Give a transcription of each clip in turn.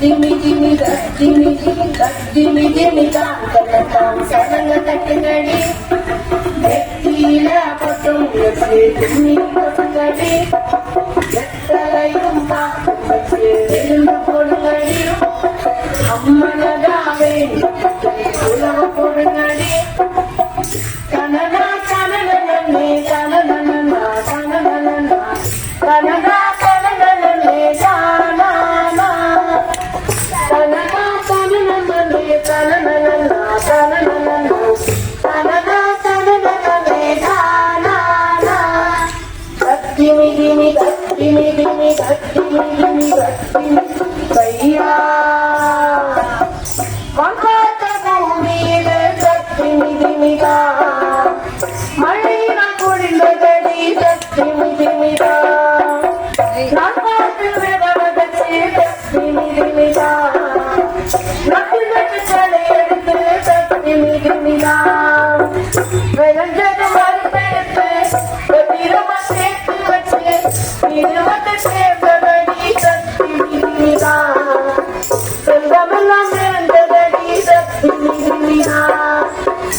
திமி திமி திமி திமி திமி தான் கண்ணத்தான் சடங்க தட்டுங்கடி நெத்தியில பொட்டும் திமி கொட்டுங்கடி வெத்தலையும் பாக்கும் வச்சு விருந்து போடுங்கடி அம்மனதாவே உலக போடுங்கடி கனடா கனடனே கனடனா கனடனா கனடா கனடனே தானா கனடா கனடனே கனடனா கனடனா கனடா கனடனே தானா கத்திமி திமி கத்திமி திமி கத்திமி திமி கத்திமி கையா வங்காத்த பூமியில கத்திமி திமிதா மழையினா பொழிந்ததடி கத்திமி திமிதா நான் பார்த்து விதவதற்கு கத்திமி திமிதா நட்டு நட்டு தலை எடுத்து கத்திமி திமிதா விளைஞ்சது மறுப்பெடுத்து வீரமா சேர்த்து வச்சு இருவத்தை சேர்ந்ததடி கத்திமி திமிதா செல்வமெல்லாம் சேர்ந்ததடி கத்திமி திமிதா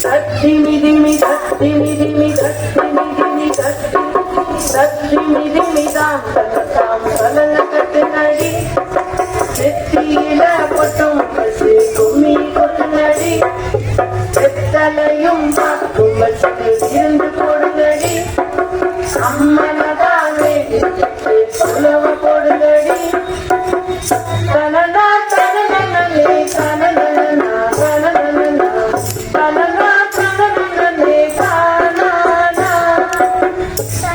கத்திமி திமி கத்திமி திமி கத்திமி திமி கத்திமி திமி தான் கண்ணத்தாம் கலங்க கட்டுனடி நெத்தியில பொட்டும் பசு கும்மி கொட்டுனடி வெத்தலையும் பாக்கும் வச்சு இருந்து போடுங்கடி அம்மனதாவே உலவ போடுங்கடி கனடா கனடனே கனடனா கனடனா கனடா கனடனே கானா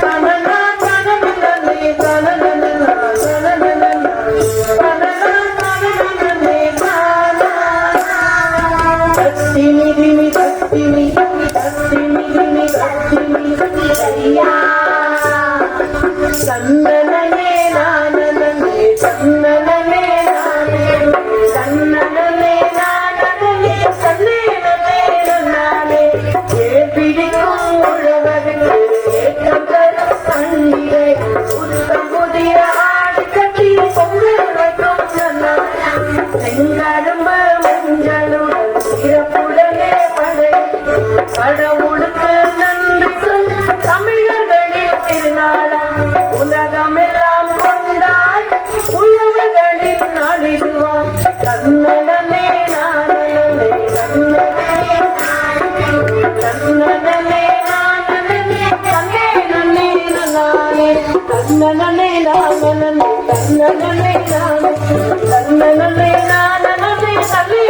கனடா கனடனே கனடனா கனடனா கனடா கனடனே கானா கத்திமி திமி கத்திமி கத்திமி திமி கத்திமி கையா சந்தனமே நானனமே சந்தனமே நானே சந்தனமே நானனமே சந்தனமே நானே பிடிக்கும் உழவருக்கு ஏற்றம் தரும் பண்டிகை புத்தம் புதிய ஆடு கட்டி பொங்கல் வைக்கும் செங்கரும்ப மஞ்சளுடன் சிறப்புடனே படை கடவுளுக்கு நன்றி சொல்ல தமிழர்களின் திருநாளாம் உலகமெல்லாம் கொண்டாய் உழவர்களின் நாடிடுவான் கண்ணனே நானனே கண்ணனே கண்ணனே நானனே கண்ணனே நானே கண்ணனே நானனே கண்ணனே நானே கண்ணனே நானனே கண்ணனே